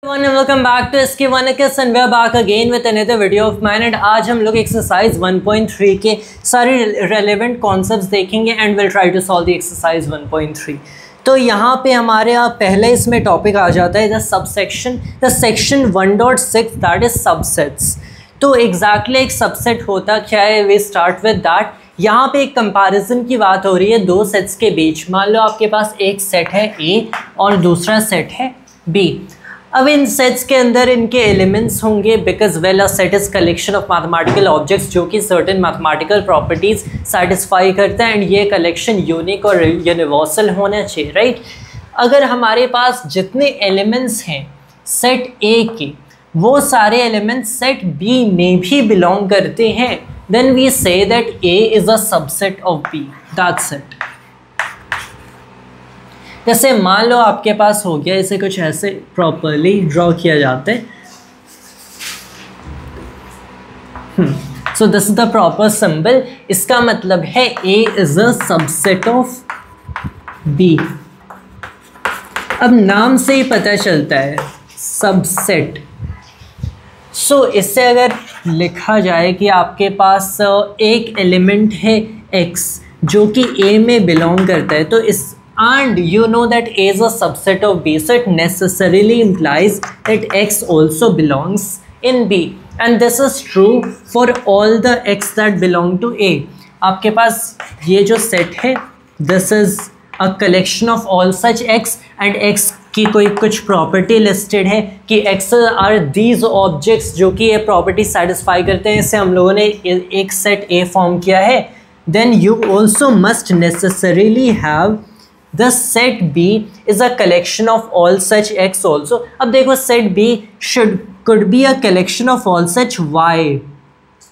Welcome back to इसकी वनकिस and we are back again with another video of mine. And आज हम लोग एक्सरसाइज 1.3 के सारे रेलेवेंट कॉन्सेप्ट्स देखेंगे and will try to solve the exercise 1.3। तो यहाँ पे हमारे पहले इसमें टॉपिक आ जाता है the section 1.6 that is subsets. तो एग्जैक्टली एक सबसेट होता क्या है, वी स्टार्ट विद दैट। यहाँ पे एक कंपैरिजन की बात हो रही है दो सेट्स के बीच। मान लो आपके पास एक सेट है A और दूसरा सेट है B। अब इन सेट्स के अंदर इनके एलिमेंट्स होंगे because well a set is collection of mathematical objects जो कि सर्टेन मैथमेटिकल प्रॉपर्टीज सेटिस्फाई करता है एंड ये कलेक्शन यूनिक और यूनिवर्सल होना चाहिए, राइट। अगर हमारे पास जितने एलिमेंट्स हैं सेट A के वो सारे एलिमेंट्स सेट B में भी बिलोंग करते हैं, then we say that A is a subset of B, that's it. जैसे मान लो आपके पास हो गया, इसे कुछ ऐसे प्रॉपरली ड्रॉ किया जाता है। So this is the proper symbol. इसका मतलब है A is a subset of B। अब नाम से ही पता चलता है सबसेट। सो इससे अगर लिखा जाए कि आपके पास एक एलिमेंट है X जो कि A में बिलोंग करता है, तो इस and you know that A is a subset of B, so it necessarily implies that X also belongs in B, and this is true for all the X that belong to A. आपके पास ये जो set है this is a collection of all such X, and X की कोई कुछ property listed है कि X are these objects जो कि ये प्रॉपर्टी सेटिस्फाई करते हैं। इससे हम लोगों ने एक सेट A फॉर्म किया है। then you also must necessarily have the set B is a collection of all such X also। अब देखो set B could be a collection of all such Y।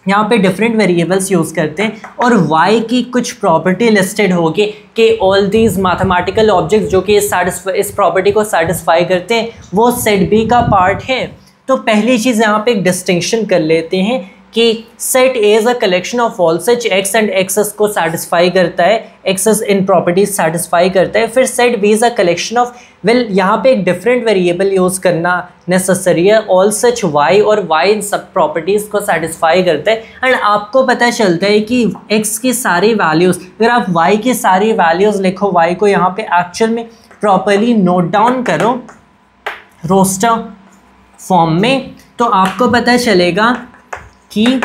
यहाँ पे डिफरेंट वेरिएबल्स यूज़ करते हैं और Y की कुछ property listed होगी कि all these mathematical objects जो कि इस प्रॉपर्टी को सेटिस्फाई करते हैं वो set B का पार्ट है। तो पहली चीज़ यहाँ पे एक डिस्टिंक्शन कर लेते हैं कि set A is a collection of all such X and X को सेटिस्फाई करता है, X इन प्रॉपर्टीज सेटिस्फाई करता है। फिर set B is a collection of यहाँ पे एक डिफरेंट वेरिएबल यूज़ करना नेसेसरी है, ऑल सच Y, और Y इन सब प्रॉपर्टीज़ को सेटिस्फाई करता है। एंड आपको पता चलता है कि X की सारी वैल्यूज़, अगर आप Y की सारी वैल्यूज़ लिखो, Y को यहाँ पे एक्चुअल में प्रॉपरली नोट डाउन करो रोस्टर फॉर्म में, तो आपको पता चलेगा कि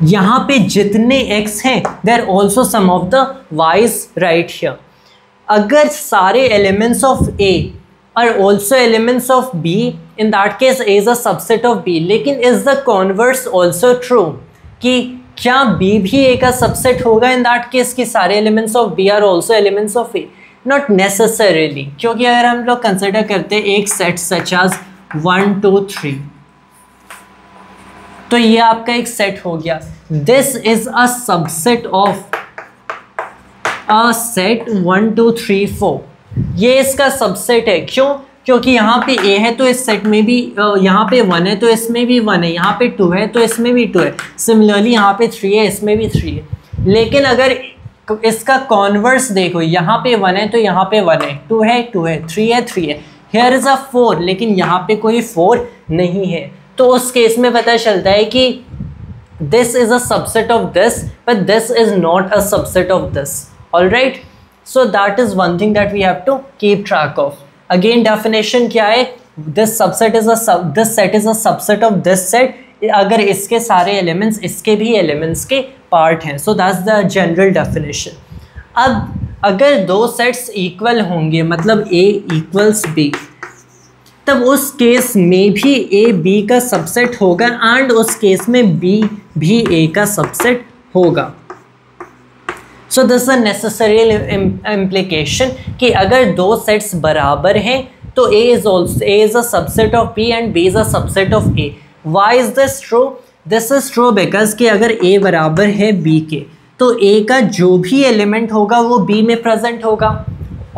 यहाँ पे जितने X हैं they're also some of the Y's right here. अगर सारे elements of A are also elements of B, in that case A is a subset of B। लेकिन is the converse also true कि क्या B भी A का subset होगा इन that case कि सारे elements of B are also elements of A? Not necessarily, क्योंकि अगर हम लोग कंसिडर करते हैं एक सेट सच एज 1 2 3, तो ये आपका एक सेट हो गया। This is a subset of a set 1 2 3 4। ये इसका सबसेट है। क्यों? क्योंकि यहाँ पे A है तो इस सेट में भी, यहाँ पे 1 है तो इसमें भी 1 है, यहाँ पे 2 है तो इसमें भी 2 है, सिमिलरली यहाँ पे 3 है इसमें भी 3 है। लेकिन अगर इसका कॉन्वर्स देखो, यहाँ पे 1 है तो यहाँ पे 1 है, 2 है 2 है, 3 है 3 है, हियर इज अ 4, लेकिन यहाँ पे कोई 4 नहीं है। तो उस केस में पता चलता है कि this is a subset of this but this is not a subset of this. Alright, so that is one thing that we have to keep track of. Again definition क्या है? This set is a subset of this set अगर इसके सारे elements इसके भी elements के part हैं। सो that's the general definition. अब अगर दो सेट्स इक्वल होंगे, मतलब A इक्वल्स B, तब उस केस में भी A B का सबसेट होगा एंड उस केस में B भी A का सबसेट होगा। So this is a necessary implication कि अगर दो सेट्स बराबर हैं तो A is a subset of B and B is a subset of A। Why is this true? This is true because कि अगर A बराबर है B के तो A का जो भी एलिमेंट होगा वो B में प्रेजेंट होगा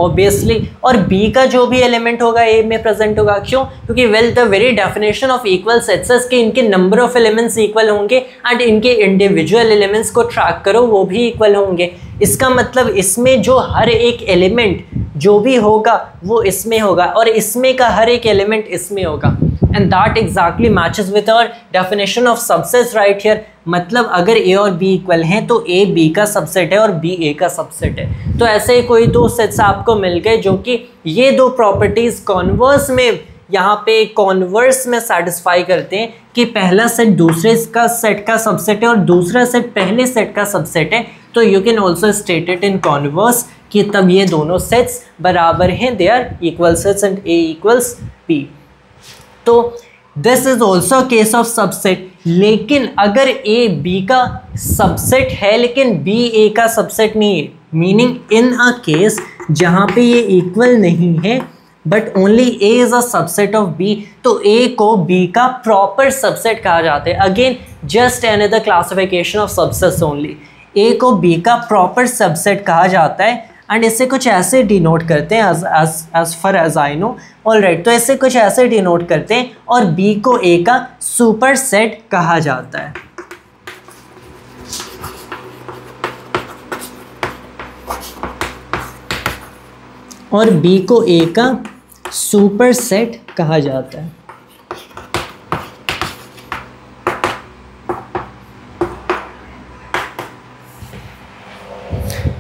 ऑब्वियसली, और B का जो भी एलिमेंट होगा A में प्रेजेंट होगा। क्यों? क्योंकि well the very definition of equal sets is कि इनके नंबर ऑफ एलिमेंट्स इक्वल होंगे एंड इनके इंडिविजुअल एलिमेंट्स को ट्रैक करो वो भी इक्वल होंगे। इसका मतलब इसमें जो हर एक एलिमेंट जो भी होगा वो इसमें होगा और इसमें का हर एक एलिमेंट इसमें होगा। And that exactly matches with our definition of subsets right here. मतलब अगर ए और बी इक्वल हैं तो ए बी का सबसेट है और बी ए का सबसेट है। तो ऐसे कोई दो सेट्स आपको मिल गए जो कि ये दो प्रॉपर्टीज कॉन्वर्स में, यहाँ पे कॉन्वर्स में सेटिस्फाई करते हैं कि पहला सेट दूसरे का सेट का सबसेट है और दूसरा सेट पहले सेट का सबसेट है। तो you can also state it in converse कि तब ये दोनों सेट्स बराबर हैं, they are equal sets and a equals b. तो this is also case of subset. लेकिन अगर ए बी का सबसेट है लेकिन बी ए का सबसेट नहीं है, मीनिंग इन अ केस जहाँ पे ये इक्वल नहीं है but only A is a subset of B, तो ए को बी का प्रॉपर सबसेट कहा जाता है। Again just another classification of subsets only. A को बी का प्रॉपर सबसेट कहा जाता है एंड इसे कुछ ऐसे डिनोट करते हैं as far as I know. Alright, तो इसे कुछ ऐसे डिनोट करते हैं और बी को ए का सुपर सेट कहा जाता है। और बी को ए का सुपर सेट कहा जाता है।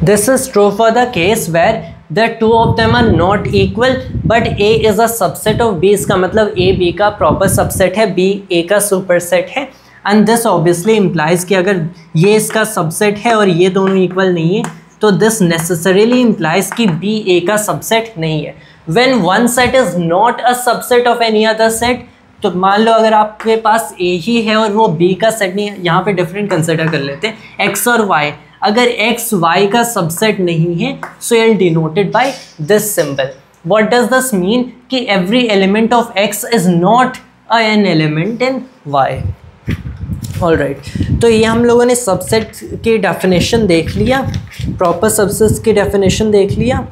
This is true for the case where the two of them are not equal but A is a subset of B। इसका मतलब A B का proper subset है, B A का superset है। And this obviously implies कि अगर ये इसका subset है और ये दोनों equal नहीं है तो this necessarily implies कि B A का subset नहीं है। When one set is not a subset of any other set, तो मान लो अगर आपके पास A ही है और वो B का सेट नहीं है, यहाँ पे डिफरेंट कंसिडर कर लेते हैं X और Y। अगर x y का सबसेट नहीं है so it denoted by this symbol. What does this mean कि every element of x is not an element in y। Alright, तो ये हम लोगों ने सबसेट की डेफिनेशन देख लिया, प्रॉपर सबसेट्स की डेफिनेशन देख लिया।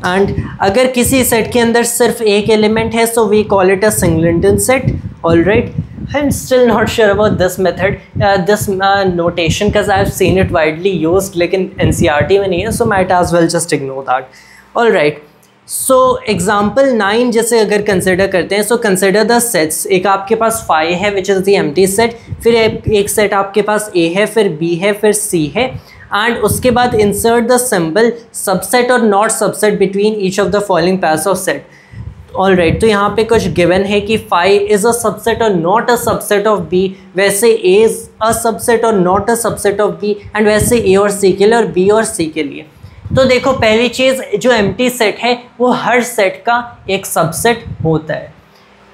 एंड अगर किसी सेट के अंदर सिर्फ एक एलिमेंट है so we call it a singleton set. Alright, I'm still not sure about this method, this notation because I've seen it widely used लेकिन NCERT में नहीं है, so might as well just ignore that. All right, so example 9 जैसे अगर consider करते हैं, so consider the sets। एक आपके पास phi है which is the empty set, फिर एक set आपके पास A है, फिर B है, फिर C है, and उसके बाद insert the symbol subset or not subset between each of the following pairs of set। Alright, तो यहाँ पे कुछ गिवन है कि फाई इज अ सबसेट और not a subset of B, वैसे ए इज अ सबसेट और not a subset of B, and वैसे ए और सी के लिए और बी और सी के लिए। तो देखो पहली चीज़, जो एम्प्टी सेट है वो हर सेट का एक सबसेट होता है।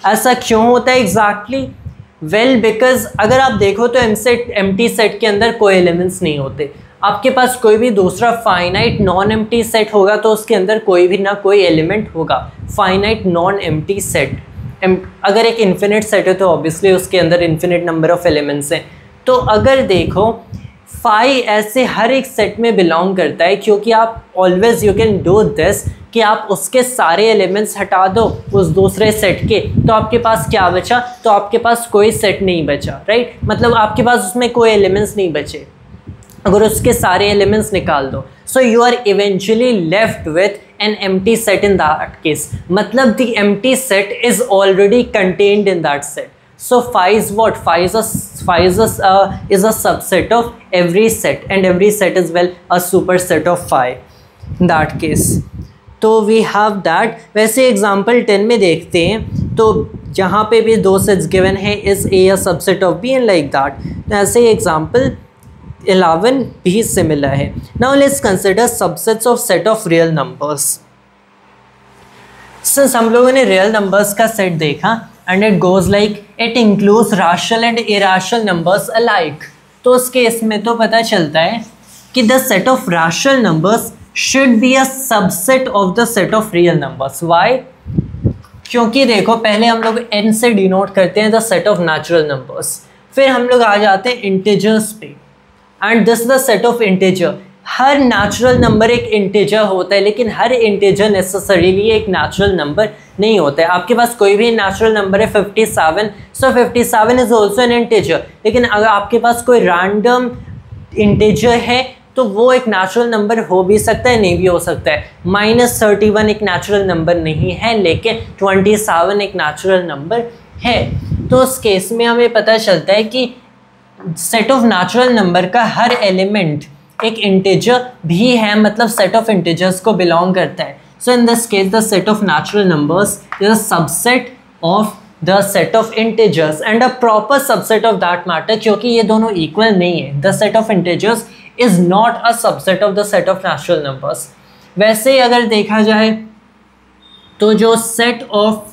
ऐसा क्यों होता है एग्जैक्टली? वेल बिकॉज अगर आप देखो तो एम्प्टी सेट के अंदर कोई एलिमेंट्स नहीं होते। आपके पास कोई भी दूसरा फाइनाइट नॉन एम्प्टी सेट होगा तो उसके अंदर कोई भी ना कोई एलिमेंट होगा। फाइनाइट नॉन एम्प्टी सेट, अगर एक इन्फिनिट सेट है तो ऑब्वियसली उसके अंदर इन्फिनिट नंबर ऑफ एलिमेंट्स हैं। तो अगर देखो फाई ऐसे हर एक सेट में बिलोंग करता है, क्योंकि आप always you can do this कि आप उसके सारे एलिमेंट्स हटा दो उस दूसरे सेट के, तो आपके पास क्या बचा? तो आपके पास कोई सेट नहीं बचा, राइट? मतलब आपके पास उसमें कोई एलिमेंट्स नहीं बचे अगर उसके सारे एलिमेंट्स निकाल दो। So you are eventually left with an empty set in that case. मतलब the empty set is already contained in that set. So phi is what? Phi is a subset of every set, and every set is well a superset of phi in that case. तो we have that. वैसे example 10 में देखते हैं तो जहाँ पे भी दो सेट्स गिवन है is A a subset of B and like that. ऐसे एग्जाम्पल 11 भी सिमिलर है। Now let's consider subsets of set of real numbers. Since हम लोगों ने रियल नंबर्स का सेट देखा and it goes like it includes rational and irrational numbers alike, तो उस केस में तो पता चलता है कि the set of rational numbers should be a subset of the set of real numbers. Why? क्योंकि देखो पहले हम लोग n से डिनोट करते हैं the set of natural numbers, फिर हम लोग आ जाते हैं इंटीजर्स पे, and this is the set of integer. Her natural number एक इंटीजर होता है, लेकिन हर इंटीजर नेसेसरीली एक नेचुरल नंबर नहीं होता है। आपके पास कोई भी नेचुरल नंबर है 57, सो 57 इज ऑल्सो एन इंटीजर, लेकिन अगर आपके पास कोई रैंडम इंटीजर है तो वो एक नेचुरल नंबर हो भी सकता है, नहीं भी हो सकता है। -31 एक नेचुरल नंबर नहीं है, लेकिन 27 एक नेचुरल नंबर है। तो उस केस में हमें पता चलता है कि सेट ऑफ नेचुरल नंबर का हर एलिमेंट एक इंटीजर भी है, मतलब सेट ऑफ इंटीजर्स को बिलोंग करता है। So in this case the set of natural numbers is a subset of the set of integers and a proper subset of that matter, क्योंकि ये दोनों इक्वल नहीं है। The set of integers is not a subset of the set of natural numbers. वैसे ही अगर देखा जाए तो जो सेट ऑफ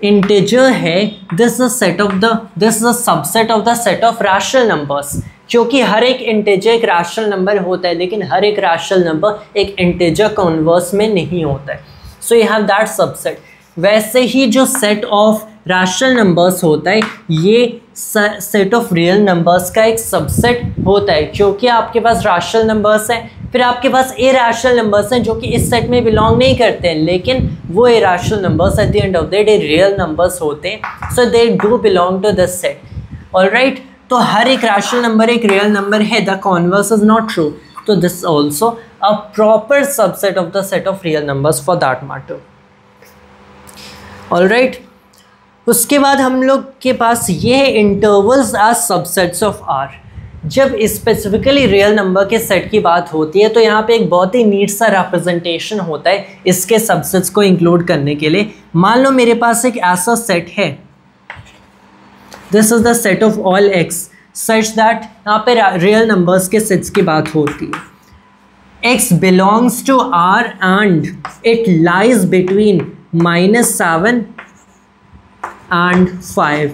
इंटीजर है, this is a subset of the set of rational numbers, क्योंकि हर एक इंटीजर एक रैशनल नंबर होता है, लेकिन हर एक रैशनल नंबर एक इंटीजर कन्वर्स में नहीं होता है। So you have that subset. वैसे ही जो सेट ऑफ रैशनल नंबर्स होता है, ये सेट ऑफ रियल नंबर्स का एक सबसेट होता है, क्योंकि आपके पास रैशनल नंबर्स हैं, फिर आपके पास इरैशनल नंबर्स हैं जो कि इस सेट में बिलोंग नहीं करते हैं, लेकिन वो irrational numbers at the end of the day real numbers होते हैं। So they do belong to this set. Alright, तो हर एक रैशनल नंबर एक रियल नंबर है, the converse is not true, तो this also a proper subset of the set of real numbers for that matter. Alright, उसके बाद हम लोग के पास ये है intervals as subsets of r. जब स्पेसिफिकली रियल नंबर के सेट की बात होती है तो यहाँ पे एक बहुत ही नीट सा रिप्रेजेंटेशन होता है इसके सबसेट्स को इंक्लूड करने के लिए। मान लो मेरे पास एक ऐसा सेट है, this is the set of all x, such that यहाँ पे रियल नंबर्स के सेट्स की बात होती है। x belongs to R and it lies between -7 and 5,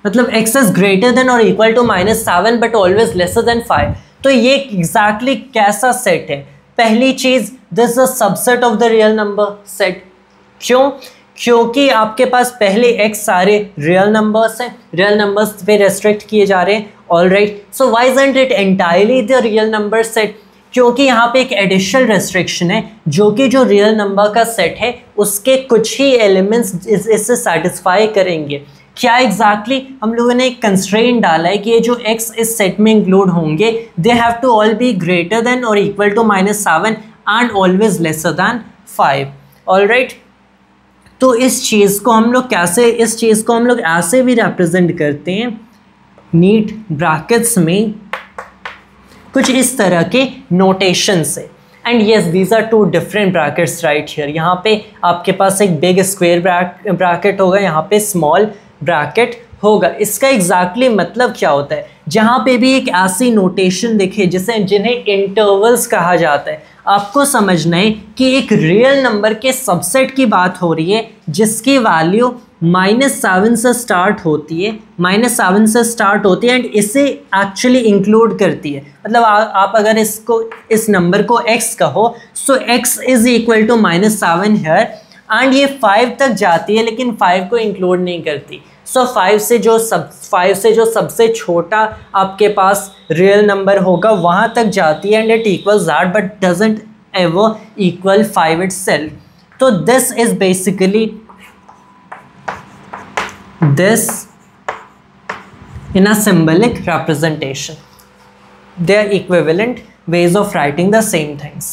मतलब x is greater than or equal to -7 but always lesser than 5। तो ये exactly कैसा सेट है? पहली चीज, this is a subset of the real number set. क्यों? क्योंकि आपके पास पहले x सारे रियल नंबर्स हैं, रियल नंबर्स पे रेस्ट्रिक्ट किए जा रहे हैं। Alright, so why isn't it entirely the real number set? क्योंकि यहाँ पे एक एडिशनल रेस्ट्रिक्शन है, जो कि जो रियल नंबर का सेट है उसके कुछ ही एलिमेंट्स इससे सेटिस्फाई करेंगे। क्या एग्जैक्टली हम लोगों ने एक कंस्ट्रेंट डाला है कि ये जो x इस सेट में इंक्लूड होंगे, they have to all be greater than और equal to -7 and always lesser than 5। Alright, तो इस चीज़ को हम लोग ऐसे भी रिप्रेजेंट करते हैं नीट ब्रैकेट्स में कुछ इस तरह के नोटेशन से। And yes, these are two different brackets right here. यहाँ पे आपके पास एक बिग स्क्वायर ब्रैकेट होगा, यहाँ पे स्मॉल ब्रैकेट होगा। इसका एग्जैक्टली मतलब क्या होता है? जहाँ पे भी एक ऐसी नोटेशन दिखे जिन्हें इंटरवल्स कहा जाता है, आपको समझना है कि एक रियल नंबर के सबसेट की बात हो रही है जिसकी वैल्यू -7 से स्टार्ट होती है, एंड इसे एक्चुअली इंक्लूड करती है। मतलब आप अगर इस नंबर को x कहो, so x is equal to -7 here, and ये 5 तक जाती है लेकिन 5 को इंक्लूड नहीं करती। सो 5 से जो सबसे छोटा आपके पास रियल नंबर होगा वहाँ तक जाती है, and it equals that but doesn't ever equal 5 itself. तो this is basically this in a symbolic representation, they are equivalent ways of writing the same things।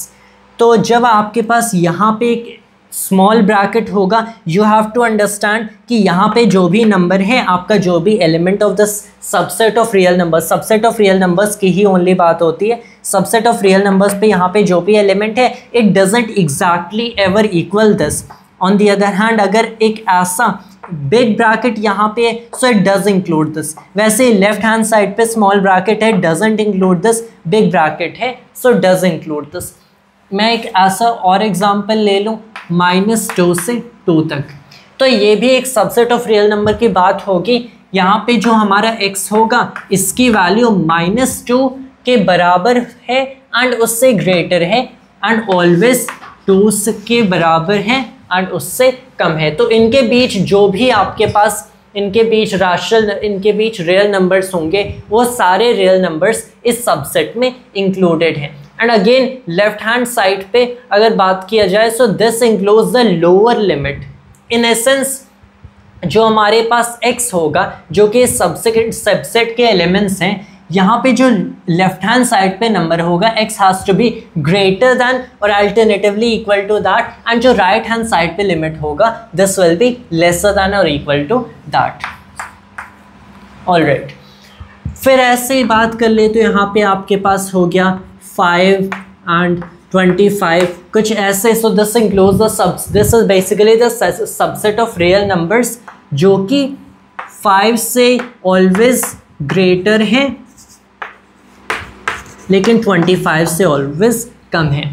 तो जब आपके पास यहाँ पे एक स्मॉल ब्रैकेट होगा, यू हैव टू अंडरस्टैंड कि यहाँ पे जो भी नंबर है, आपका जो भी element of the subset of real numbers, subset of real numbers की ही ओनली बात होती है। सबसेट ऑफ रियल नंबर्स पे यहाँ पे जो भी एलिमेंट है, it doesn't exactly ever equal this. On the other hand, अगर एक ऐसा बिग ब्रैकेट यहाँ पे है, so it does include this. वैसे लेफ्ट हैंड साइड पे स्मॉल ब्रैकेट है, doesn't include this. Big bracket है, सो डज इंक्लूड दिस। मैं एक ऐसा और एग्जांपल ले लूँ, -2 से 2 तक। तो ये भी एक सबसेट ऑफ रियल नंबर की बात होगी। यहाँ पे जो हमारा x होगा, इसकी वैल्यू -2 के बराबर है एंड उससे ग्रेटर है, एंड ऑलवेज 2 के बराबर है एंड उससे कम है। तो इनके बीच जो भी आपके पास इनके बीच रियल नंबर्स होंगे, वो सारे रियल नंबर्स इस सबसेट में इंक्लूडेड हैं। And again left hand side पे अगर बात किया जाए, so this includes the lower limit. In essence जो हमारे पास x होगा, जो कि सबसेट के एलिमेंट्स हैं, यहाँ पे जो लेफ्ट हैंड साइड पे नंबर होगा x has to be greater than और alternatively equal to that, and जो राइट हैंड साइड पे लिमिट होगा this will be lesser than और इक्वल टू दैट। ऑलराइट, फिर ऐसे ही बात कर ले तो यहाँ पे आपके पास हो गया 5 and 25 कुछ ऐसे। So this includes the this is basically the subset of real numbers जो कि 5 से ऑलवेज ग्रेटर है लेकिन 25 से ऑलवेज कम है।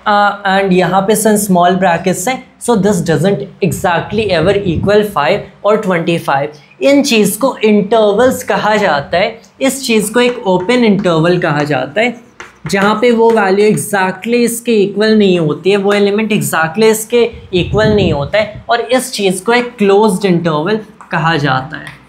एंड यहाँ पे सन स्मॉल ब्रैकेट्स हैं, so this doesn't exactly ever equal 5 और 25। इन चीज़ को इंटरवल्स कहा जाता है, इस चीज़ को एक ओपन इंटरवल कहा जाता है जहाँ पे वो वैल्यू एग्जैक्टली इसके इक्वल नहीं होती है, वो एलिमेंट एग्जैक्टली इसके इक्वल नहीं होता है, और इस चीज़ को एक क्लोज्ड इंटरवल कहा जाता है।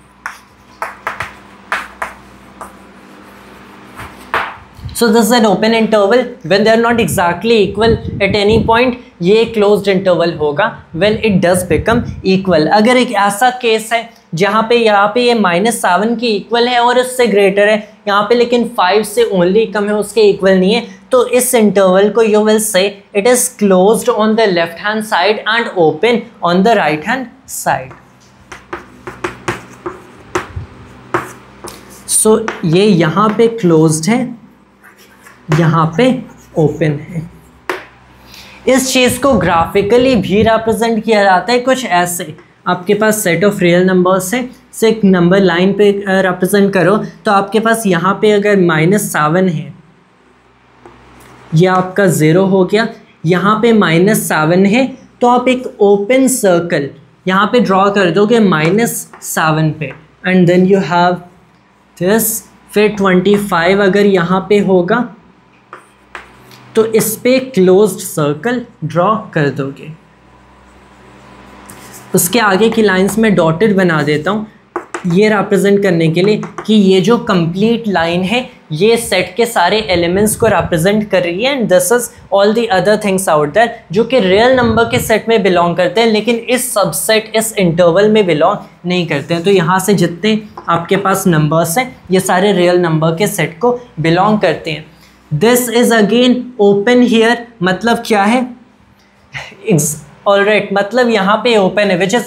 So this is an open interval when they are not exactly equal at any point, ये closed interval होगा when it does become equal। अगर एक ऐसा केस है जहाँ पे यहाँ पे ये -7 के इक्वल है और उससे ग्रेटर है, यहाँ पे लेकिन 5 से ओनली कम है, उसके इक्वल नहीं है, तो इस इंटरवल को you will say it is closed on the left hand side and open on the right hand side. So ये यहाँ पे क्लोज्ड है, यहाँ पे ओपन है। इस चीज़ को ग्राफिकली भी रिप्रेजेंट किया जाता है कुछ ऐसे। आपके पास सेट ऑफ रियल नंबर्स है, से एक नंबर लाइन पे रिप्रेजेंट करो, तो आपके पास यहाँ पे अगर -7 है, ये आपका 0 हो गया, यहाँ पे -7 है, तो आप एक ओपन सर्कल यहाँ पे ड्रॉ कर दोगे -7 पे, and then you have this. फिर 25 अगर यहाँ पे होगा तो इस पे क्लोज्ड सर्कल ड्रॉ कर दोगे। उसके आगे की लाइंस में डॉटेड बना देता हूँ ये रिप्रेजेंट करने के लिए कि ये जो कंप्लीट लाइन है ये सेट के सारे एलिमेंट्स को रिप्रेजेंट कर रही है, and this is all the other things out there जो कि रियल नंबर के सेट में बिलोंग करते हैं लेकिन इस सबसेट इस इंटरवल में बिलोंग नहीं करते हैं। तो यहाँ से जितने आपके पास नंबर्स हैं ये सारे रियल नंबर के सेट को बिलोंग करते हैं। This is again open here, मतलब क्या है? ऑलराइट, मतलब यहाँ पे ओपन है, which is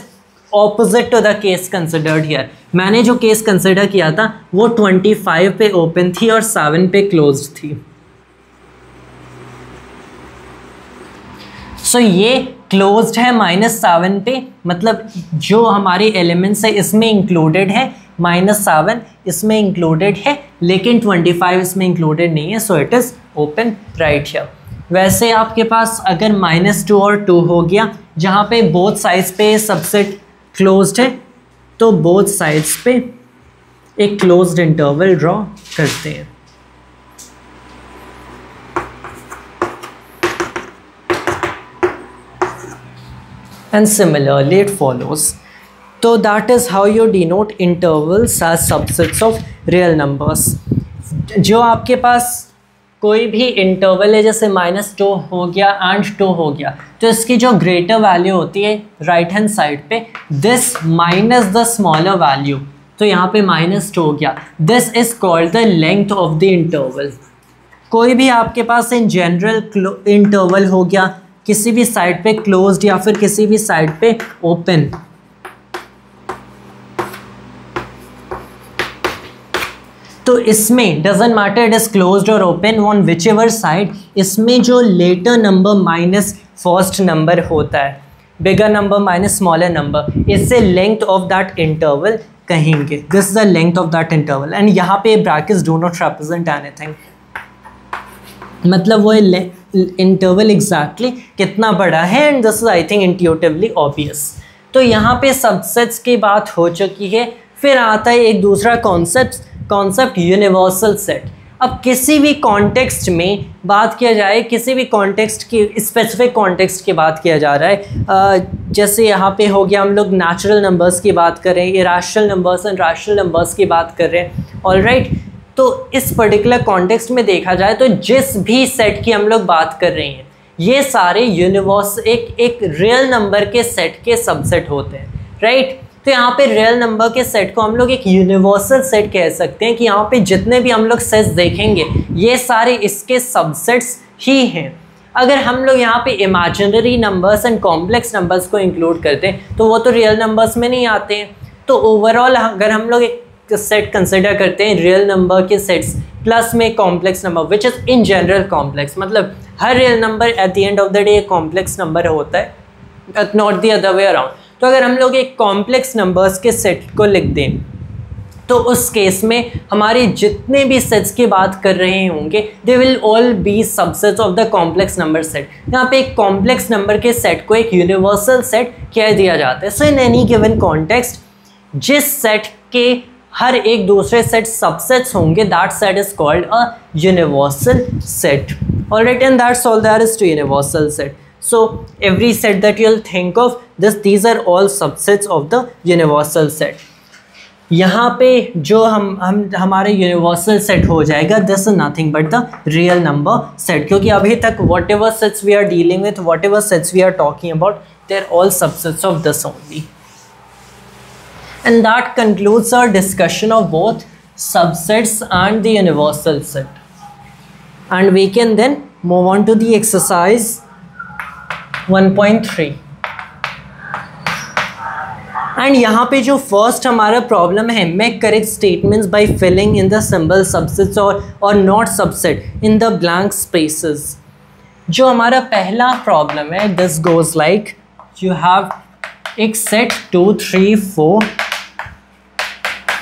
opposite to the case considered here. मैंने जो केस कंसिडर किया था वो 25 पे ओपन थी और 7 पे क्लोज्ड थी। सो ये क्लोज्ड है -7 पे, मतलब जो हमारे एलिमेंट्स है इसमें इंक्लूडेड है, -7 इसमें इंक्लूडेड है लेकिन 25 इसमें इंक्लूडेड नहीं है, so it is open right here. वैसे आपके पास अगर -2 और 2 हो गया जहाँ पे बोथ साइड्स पे सबसेट क्लोज्ड है, तो बोथ साइड्स पे एक क्लोज्ड इंटरवल ड्रॉ करते हैं। And similarly it follows. So that is how you denote intervals as subsets of real numbers. जो आपके पास कोई भी इंटरवल है जैसे -2 हो गया एंड 2 हो गया, तो इसकी जो ग्रेटर वैल्यू होती है राइट हैंड साइड पे, this minus the smaller value, तो यहाँ पे -2 हो गया, this is called the length of the interval. कोई भी आपके पास इन जनरल इंटरवल हो गया, किसी भी साइड पे क्लोज्ड या फिर किसी भी साइड पे ओपन, तो इसमें doesn't matter it is closed और open on whichever side, इसमें जो latter number minus first number होता है, bigger number minus smaller number, इससे लेंथ ऑफ दैट इंटरवल कहेंगे। This is the length of that interval, and यहाँ पे brackets do not represent anything, मतलब वो इंटरवल एग्जैक्टली कितना बड़ा है, and this is I think intuitively obvious. तो यहाँ पे सबसेट्स की बात हो चुकी है। फिर आता है एक दूसरा कॉन्सेप्ट यूनिवर्सल सेट। अब किसी भी कॉन्टेक्स्ट में बात किया जाए, किसी भी कॉन्टेक्स्ट की स्पेसिफिक कॉन्टेक्स्ट की बात किया जा रहा है, जैसे यहाँ पे हो गया हम लोग नेचुरल नंबर्स की बात कर रहे हैं, irrational numbers and rational numbers की बात कर रहे हैं, ऑलराइट। तो इस पर्टिकुलर कॉन्टेक्स्ट में देखा जाए तो जिस भी सेट की हम लोग बात कर रहे हैं ये सारे यूनिवर्स एक रियल नंबर के सेट के सबसेट होते हैं, राइट। तो यहाँ पे रियल नंबर के सेट को हम लोग एक यूनिवर्सल सेट कह सकते हैं कि यहाँ पे जितने भी हम लोग सेट्स देखेंगे ये सारे इसके सबसेट्स ही हैं। अगर हम लोग यहाँ पे imaginary numbers and complex numbers को इंक्लूड करते हैं तो वो तो रियल नंबर्स में नहीं आते हैं। तो ओवरऑल अगर हम लोग एक सेट कंसिडर करते हैं रियल नंबर के सेट्स प्लस में complex number which is in general complex, मतलब हर real number at the end of the day complex number होता है, not the other way around. तो अगर हम लोग एक कॉम्प्लेक्स नंबर्स के सेट को लिख दें तो उस केस में हमारे जितने भी सेट्स की बात कर रहे होंगे they will all B subsets of the complex number set. यहाँ पे एक कॉम्प्लेक्स नंबर के सेट को एक यूनिवर्सल सेट कह दिया जाता है। So in any given context जिस सेट के हर एक दूसरे सेट सबसेट्स होंगे that set is called a universal set. Alright, and that's all there is to universal set. So every set that you'll think of these are all subsets of the universal set. यहाँ पे जो हमारे universal set हो जाएगा this is nothing but the real number set, क्योंकि अभी तक whatever sets we are dealing with, whatever sets we are talking about, they are all subsets of this only. And that concludes our discussion of both subsets and the universal set, and we can then move on to the exercise 1.3। एंड यहाँ पे जो first हमारा problem है, make correct statements bye filling in the symbol subsets और not subset in the blank spaces. जो हमारा पहला प्रॉब्लम है this goes like you have एक सेट 2 3 4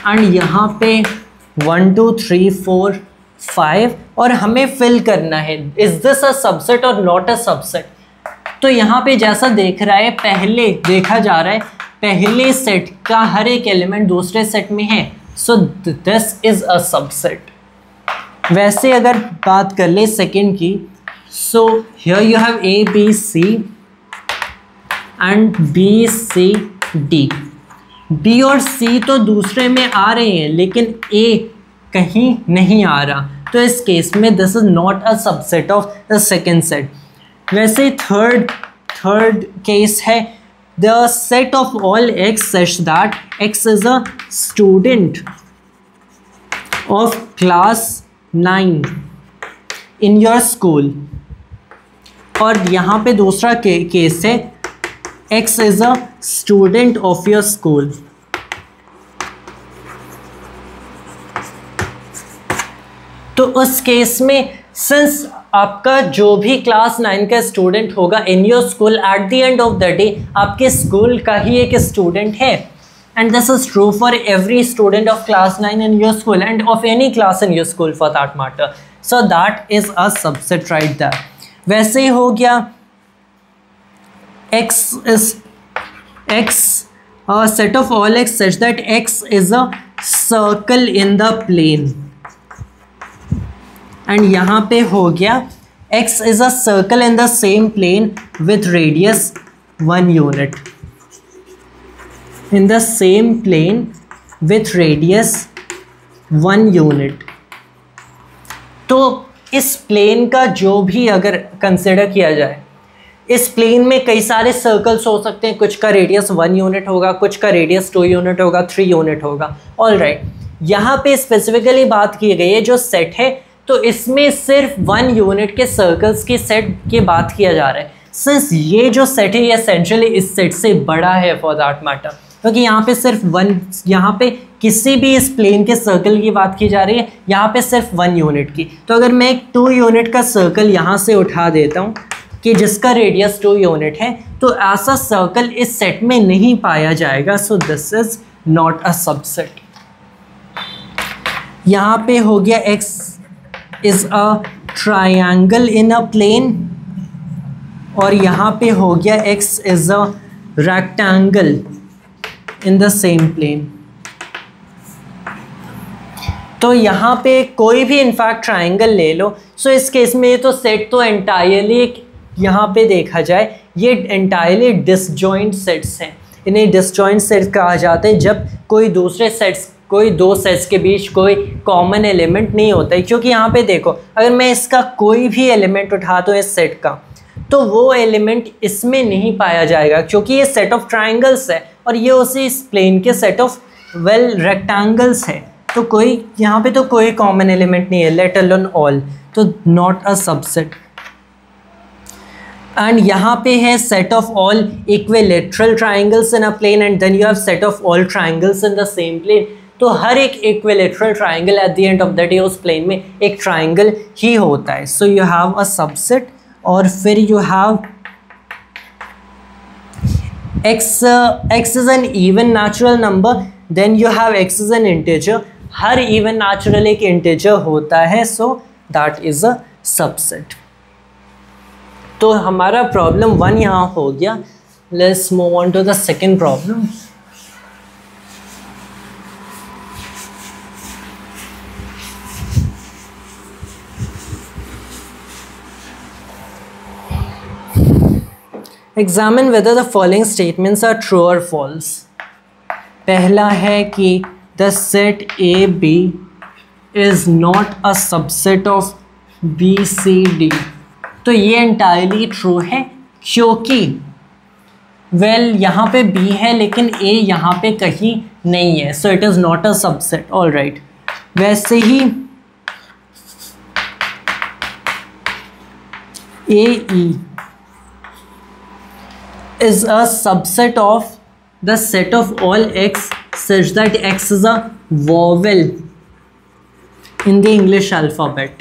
एंड यहाँ पे 1 2 3 4 5 और हमें फिल करना है इज दिस अ सबसेट और नॉट अ सबसेट। तो यहाँ पे जैसा देखा जा रहा है पहले सेट का हर एक एलिमेंट दूसरे सेट में है, so this is a subset. वैसे अगर बात कर ले सेकंड की, so here you have A B C and B C D. B और सी तो दूसरे में आ रहे हैं लेकिन ए कहीं नहीं आ रहा, तो इस केस में this is not a subset of the second set. वैसे थर्ड केस है the set of all x such that x is a student of class 9 in your school. और यहाँ पे दूसरा केस है x is a student of your school. तो उस case में सिंस आपका जो भी क्लास 9 का स्टूडेंट होगा in your school at the end of the day आपके स्कूल का ही एक स्टूडेंट है, and this is true for every student of class 9 in your school and of any class in your school for that matter, so that is a subset right there. वैसे ही हो गया x set of all x such that x is a circle in the plane, and यहाँ पे हो गया x is a circle in the same plane with radius 1 unit, in the same plane with radius 1 unit। तो इस plane का जो भी अगर कंसिडर किया जाए, इस प्लेन में कई सारे सर्कल्स हो सकते हैं, कुछ का रेडियस 1 यूनिट होगा, कुछ का रेडियस 2 यूनिट होगा, 3 यूनिट होगा। ऑलराइट, यहाँ पे स्पेसिफिकली बात की गई है जो सेट है तो इसमें सिर्फ 1 यूनिट के सर्कल्स की सेट की बात किया जा रहा है। सिंस ये जो सेट है ये एसेंशियली इस सेट से बड़ा है फॉर दैट मैटर, क्योंकि यहाँ पे सिर्फ यहाँ पे किसी भी इस प्लेन के सर्कल की बात की जा रही है, यहाँ पे सिर्फ 1 यूनिट की। तो अगर मैं एक 2 यूनिट का सर्कल यहाँ से उठा देता हूँ कि जिसका रेडियस 2 यूनिट है, तो ऐसा सर्कल इस सेट में नहीं पाया जाएगा, so this is not a subset. यहाँ पे हो गया x is a triangle in a plane, और यहाँ पे हो गया x is a rectangle in the same plane. तो यहाँ पे कोई भी इनफैक्ट ट्रायंगल ले लो, सो इस केस में ये तो सेट तो एंटायरली, यहाँ पे देखा जाए ये एंटायरली डिसजॉइंट सेट्स हैं। इन्हें डिसजॉइंट सेट्स कहा जाता है जब कोई दो सेट्स के बीच कोई कॉमन एलिमेंट नहीं होता है। क्योंकि यहाँ पे देखो, अगर मैं इसका कोई भी एलिमेंट उठाता हूँ इस सेट का, तो वो एलिमेंट इसमें नहीं पाया जाएगा क्योंकि ये सेट ऑफ ट्राइंगल्स है और ये उसी इस प्लेन के सेट ऑफ रेक्टेंगल्स है, तो कोई यहाँ पे तो कोई कॉमन एलिमेंट नहीं है, लेट अलोन ऑल, तो नॉट अ सबसेट। एंड यहाँ पे है set of all equilateral triangles in a plane and then you have set of all triangles in the same plane. तो हर एक equilateral triangle at the end of the day उस plane में एक triangle ही होता है। So you have a subset और फिर you have x is an even natural number, then you have x is an integer. हर इवन नेचुरल एक इंटीजर होता है, so that is a subset. तो हमारा प्रॉब्लम 1 यहाँ हो गया। Let's move on to the second problem. Examine whether the following statements are true or false. पहला है कि the set AB is not a subset of BCD। तो ये entirely true है क्योंकि यहाँ पे B है लेकिन A यहाँ पे कहीं नहीं है, so it is not a subset। all right, वैसे ही AE is a subset of the set of all x such that x is a vowel in the English alphabet।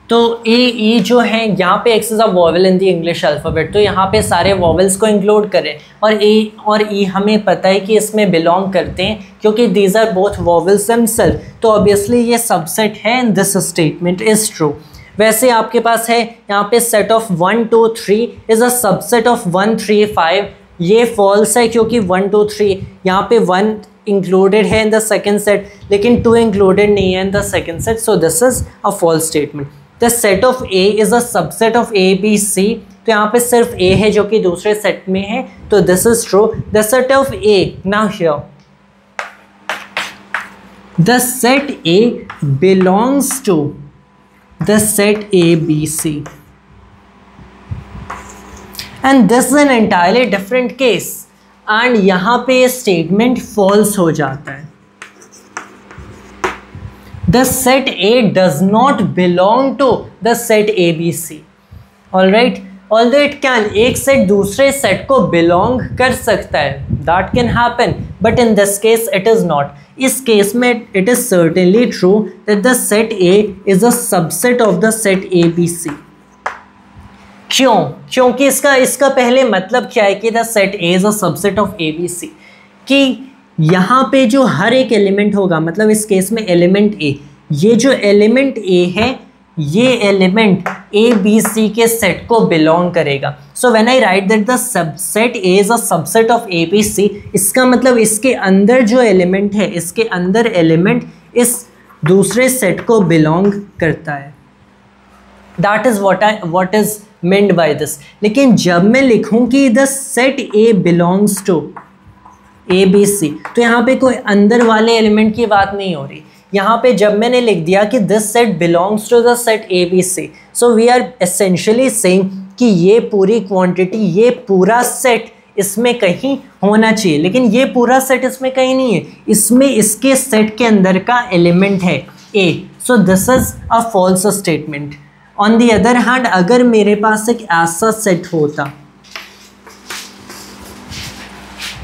तो AE जो है यहाँ पे x is a vowel in the English alphabet, तो यहाँ पे सारे vowels को include करें और A और E हमें पता है कि इसमें belong करते हैं क्योंकि these are both vowels themselves, तो obviously ये subset है and this statement is true। वैसे आपके पास है यहाँ पे set of 1 2 3 is a subset of 1 3 5, ये फॉल्स है क्योंकि 1 2 3 यहाँ पे 1 इंक्लूडेड है इन द सेकंड सेट लेकिन 2 इंक्लूडेड नहीं है in the second set, so this is a false statement. The set of A is a subset of A B C, तो यहाँ पे सिर्फ ए है जो कि दूसरे सेट में है, तो this is true. The set of A, now here the set A belongs to the set ABC and this is an entirely different case and यहाँ पे statement false हो जाता है। The set A does not belong to the set ABC, alright, although it can, एक set दूसरे set को belong कर सकता है, that can happen, but in this case it is not। इस केस में it is certainly true that the set A is a subset of the set ABC। क्यों? क्योंकि इसका पहले मतलब क्या है कि the set A is a subset of ABC, कि यहाँ पे जो हर एक एलिमेंट होगा, मतलब इस केस में एलिमेंट A, ये जो एलिमेंट A है ये एलिमेंट ए बी सी के सेट को बिलोंग करेगा। So when I write that the subset A is a subset of A B C, इसका मतलब इसके अंदर जो एलिमेंट है, इसके अंदर एलिमेंट इस दूसरे सेट को बिलोंग करता है। That is what is meant by this. लेकिन जब मैं लिखूं कि the set A belongs to A B C, तो यहाँ पे कोई अंदर वाले एलिमेंट की बात नहीं हो रही। यहाँ पे जब मैंने लिख दिया कि this set belongs to the set A B C, so we are essentially saying कि ये पूरी क्वांटिटी, ये पूरा सेट इसमें कहीं होना चाहिए, लेकिन ये पूरा सेट इसमें कहीं नहीं है, इसमें इसके सेट के अंदर का एलिमेंट है A, so this is a false statement. On the other hand, अगर मेरे पास एक ऐसा सेट होता,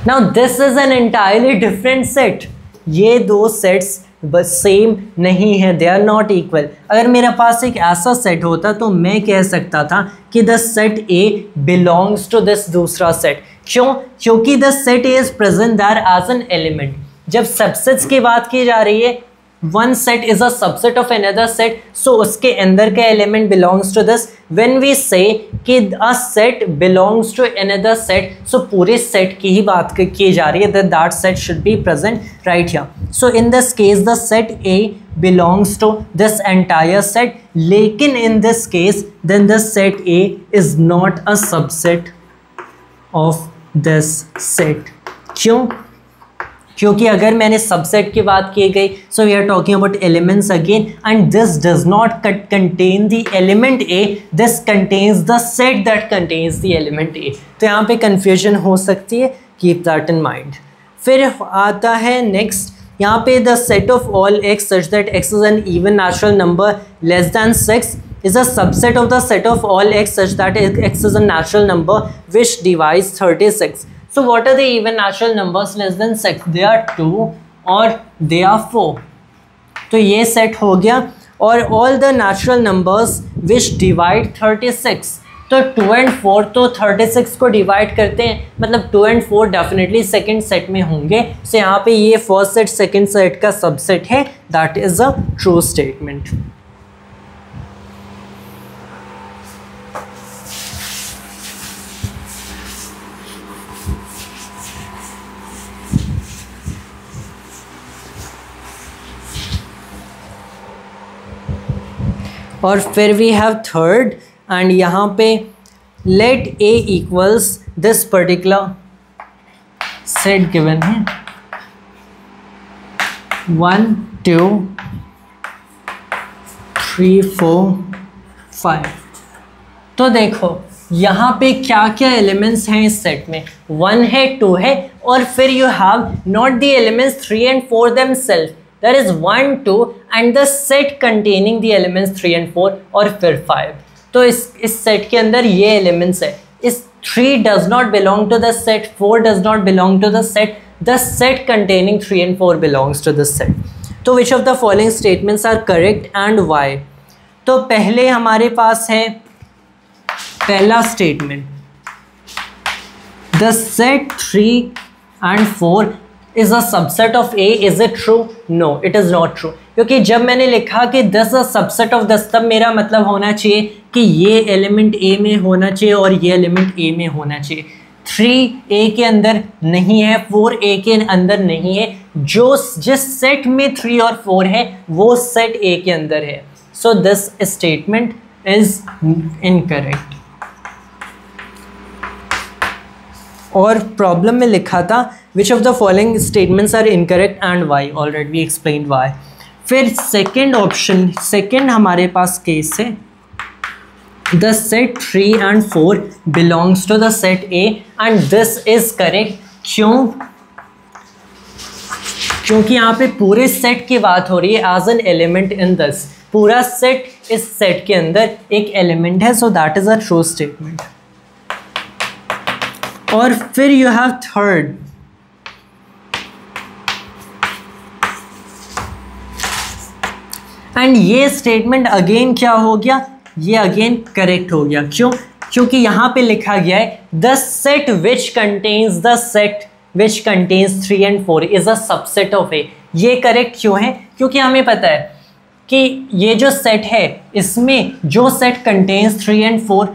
now this is an entirely different set, ये दो सेट्स बस सेम नहीं है, दे आर नॉट इक्वल। अगर मेरे पास एक ऐसा सेट होता तो मैं कह सकता था कि the set A belongs to this दूसरा सेट। क्यों? क्योंकि the set A is present there as an element. जब सबसेट्स की बात की जा रही है, one set is a subset of another set, so उसके अंदर का element belongs to this. When we say कि a set belongs to another set, so पूरे सेट की ही बात की जा रही है, that set should be present right here. So in this case the set A belongs to this entire set, लेकिन in this case then the set A is not a subset of this set. क्यों? क्योंकि अगर मैंने subset की बात की गई, so we are talking about elements again, and this does not contain the element A, this contains the set that contains the element A. तो यहाँ पे कंफ्यूजन हो सकती है, कीप दैट इन माइंड। फिर आता है नेक्स्ट, यहाँ पे the set of all x such that x is an even natural number less than 6 is a subset of the set of all x such that x is a natural number which divides 36. So what are the even natural numbers less than 6? They are 2 or they are 4. तो ये set हो गया। और all the natural numbers which divide 36, तो 2 and 4 तो 36 को divide करते हैं, मतलब 2 and 4 डेफिनेटली सेकेंड सेट में होंगे। सो यहाँ पे ये फर्स्ट सेट सेकेंड सेट का सबसेट है, that is a true statement. और फिर वी हैव थर्ड, एंड यहाँ पे let A equals this particular set given है 1 2 3 4 5। तो देखो यहाँ पे क्या क्या एलिमेंट्स हैं इस सेट में, 1 है 2 है, और फिर you have not the elements 3 and 4 themselves, there is 1 2 and the set containing the elements 3 and 4 और फिर 5। तो इस सेट के अंदर ये एलिमेंट्स है। इस 3 does not belong to the set, 4 does not belong to the set, the set containing 3 and 4 belongs to the set। तो which of the following statements are correct and why? तो पहले हमारे पास है पहला statement, the set 3 and 4 is a subset of A, is it true? No, it is not true। क्योंकि जब मैंने लिखा कि this is a subset of this, तब मेरा मतलब होना चाहिए कि ये एलिमेंट A में होना चाहिए और ये एलिमेंट A में होना चाहिए। 3 A के अंदर नहीं है, 4 A के अंदर नहीं है, जिस सेट में 3 और 4 है वो सेट A के अंदर है। So this statement is incorrect. और प्रॉब्लम में लिखा था which of the following statements are incorrect and why, already we explained why। फिर सेकेंड ऑप्शन, सेकेंड हमारे पास केस है the set 3 and 4 belongs to the set A and this is correct। क्योंकि यहाँ पे पूरे सेट की बात हो रही है as an element in this, पूरा सेट इस सेट के अंदर एक एलिमेंट है, so that is a true statement। और फिर यू हैव थर्ड, एंड ये स्टेटमेंट अगेन क्या हो गया, ये अगेन करेक्ट हो गया। क्यों? क्योंकि यहाँ पे लिखा गया है the set which contains the set which contains 3 and 4 is a subset of A. ये करेक्ट क्यों है? क्योंकि हमें पता है कि ये जो सेट है इसमें जो सेट कंटेन्स 3 and 4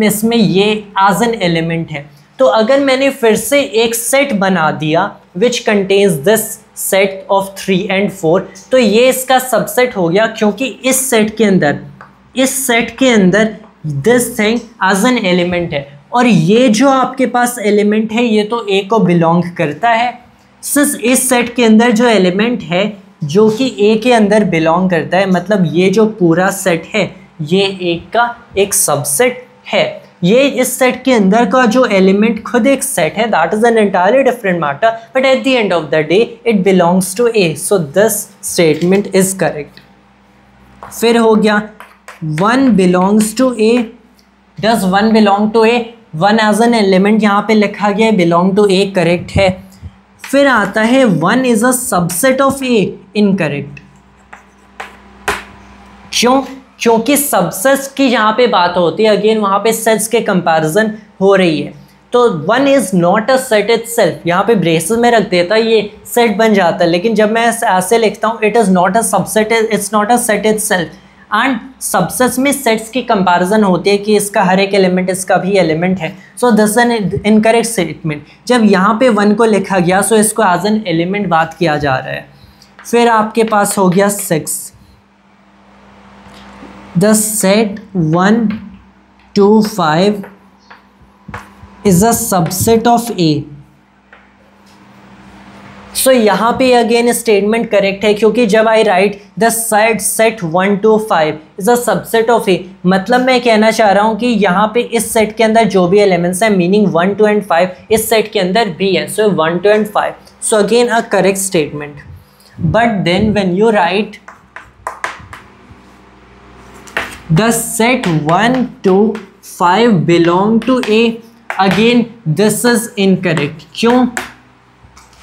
इसमें ये एज एन एलिमेंट है। तो अगर मैंने फिर से एक सेट बना दिया which contains this set of 3 and 4, तो ये इसका सबसेट हो गया, क्योंकि इस सेट के अंदर this thing as an element है, और ये जो आपके पास एलिमेंट है ये तो ए को बिलोंग करता है। सिर्फ इस सेट के अंदर जो एलिमेंट है जो कि ए के अंदर बिलोंग करता है, मतलब ये जो पूरा सेट है ये ए का एक सबसेट है। ये इस सेट के अंदर का जो एलिमेंट खुद एक सेट है, that is an entirely different matter, but at the end of the day it belongs to A, so this statement is correct. फिर हो गया 1 belongs to A, does 1 belong to A, 1 as an element यहाँ पे लिखा गया है, belong to A correct है। फिर आता है 1 is a subset of A, incorrect. क्यों? क्योंकि सबसेट्स की जहाँ पे बात होती है अगेन वहाँ पे सेट्स के कंपैरिजन हो रही है, तो 1 is not a set itself, यहाँ पे ब्रेसेस में रख देता ये सेट बन जाता है, लेकिन जब मैं ऐसे लिखता हूँ it is not a subset, it's not a set itself. And subsets में सेट्स की कंपैरिजन होती है कि इसका हर एक एलिमेंट इसका भी एलिमेंट है, so this N incorrect statement. जब यहाँ पे 1 को लिखा गया सो इसको एज एन एलिमेंट बात किया जा रहा है। फिर आपके पास हो गया 6, the set 1 2 5 is a subset of A। सो यहाँ पे अगेन स्टेटमेंट करेक्ट है, क्योंकि जब I write the set 1 to 5 is a subset of A, मतलब मैं कहना चाह रहा हूँ कि यहाँ पे इस सेट के अंदर जो भी एलिमेंट्स हैं, मीनिंग 1, 2 and 5 इस सेट के अंदर भी है, so 1, 2 and 5, so again a correct statement. But then when you write the set 1 to 5 belong to A, again this is incorrect. क्यों?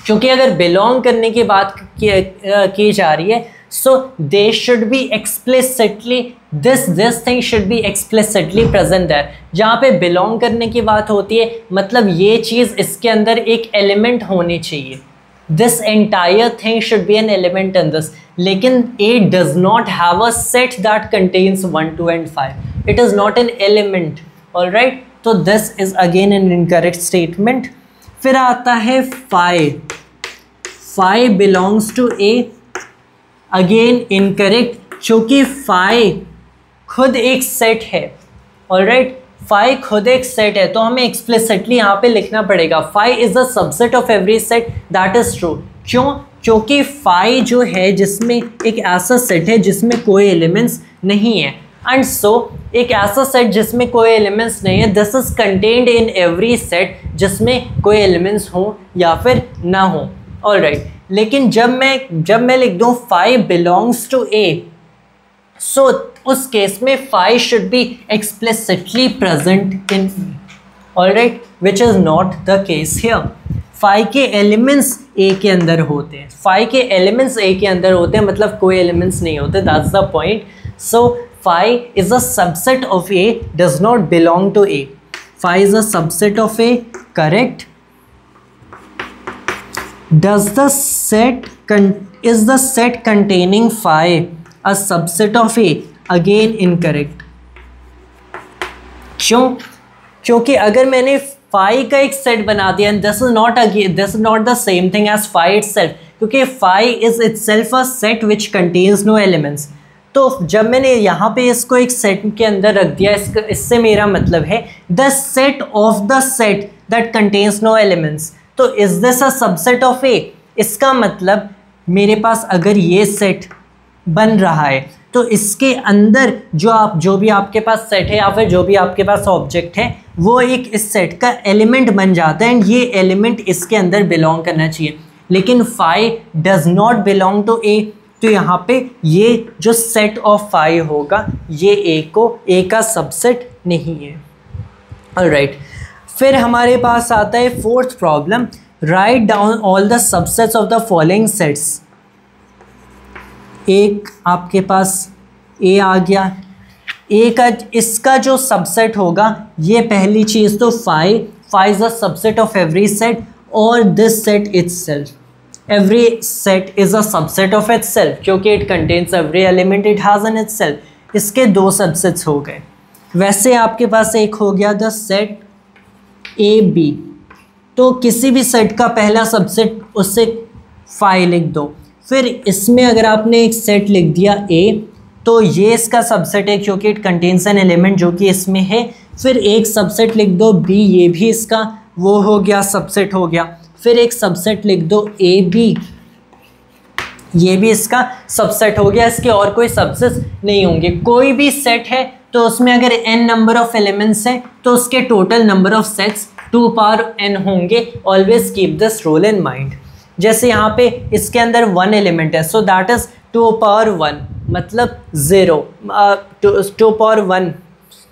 क्योंकि अगर बिलोंग करने की बात की जा रही है, so they should be explicitly this thing should be explicitly present there. जहाँ पे बिलोंग करने की बात होती है, मतलब ये चीज़ इसके अंदर एक एलिमेंट होनी चाहिए. This entire thing should be an element in this. लेकिन A does not have a set that contains 1, 2 and 5. It is not an element. Alright, तो this is again an incorrect statement. फिर आता है 5 belongs to A, again incorrect, क्योंकि 5 खुद एक set है. Alright, 5 खुद एक सेट है, तो हमें एक्सप्लिसिटली यहाँ पे लिखना पड़ेगा 5 is a subset of every set, that is true. क्यों? क्योंकि 5 जो है जिसमें एक ऐसा सेट है जिसमें कोई एलिमेंट्स नहीं है, एंड सो एक ऐसा सेट जिसमें कोई एलिमेंट्स नहीं है, this is contained in every set जिसमें कोई एलिमेंट्स हो या फिर ना हो. ऑलराइट, लेकिन जब मैं लिख दूँ 5 बिलोंग्स टू ए, सो उस केस में 5 should be explicitly present in. Alright, which is not the case here. 5 के एलिमेंट्स ए के अंदर होते हैं, 5 के एलिमेंट्स ए के अंदर होते हैं, मतलब कोई एलिमेंट्स नहीं होते, that's the point. So 5 is a subset of A, does not belong to A. 5 is a subset of A, correct. Is the set containing 5 a subset of A? Again incorrect. क्यों? क्योंकि अगर मैंने 5 का एक set बना दिया, and this is not the same thing as 5 itself, क्योंकि 5 is itself a set which contains no elements. तो जब मैंने यहाँ पे इसको एक सेट के अंदर रख दिया, इससे मेरा मतलब है the set of the set that contains no elements. तो is this a subset of A? इसका मतलब मेरे पास अगर ये सेट बन रहा है, तो इसके अंदर जो भी आपके पास सेट है या फिर जो भी आपके पास ऑब्जेक्ट है, वो एक इस सेट का एलिमेंट बन जाता है, एंड ये एलिमेंट इसके अंदर बिलोंग करना चाहिए. लेकिन 5 डज नॉट बिलोंग टू ए, तो यहाँ पे ये जो सेट ऑफ 5 होगा, ये ए का सबसेट नहीं है. ऑलराइट, फिर हमारे पास आता है 4th problem. Write down all the subsets of the following sets. एक आपके पास ए आ गया, ए का इसका जो सबसेट होगा, ये पहली चीज़ तो 5 is a subset of every set, और this set itself. Every set is a subset of itself, क्योंकि it contains every element it has in itself. इसके 2 सबसेट्स हो गए. वैसे आपके पास एक हो गया द सेट ए बी. तो किसी भी सेट का पहला सबसेट, उससे 5 लिख दो. फिर इसमें अगर आपने एक सेट लिख दिया ए, तो ये इसका सबसेट है क्योंकि इट कंटेन्स एन एलिमेंट जो कि इसमें है. फिर एक सबसेट लिख दो बी, ये भी इसका वो हो गया, सबसेट हो गया. फिर एक सबसेट लिख दो ए बी, ये भी इसका सबसेट हो गया. इसके और कोई सबसेट नहीं होंगे. कोई भी सेट है तो उसमें अगर n नंबर ऑफ एलिमेंट्स हैं, तो उसके total number of sets 2 power n होंगे. Always keep this rule in mind. जैसे यहाँ पे इसके अंदर 1 एलिमेंट है, सो दैट इज़ 2 power 1, मतलब 0. 2 power 1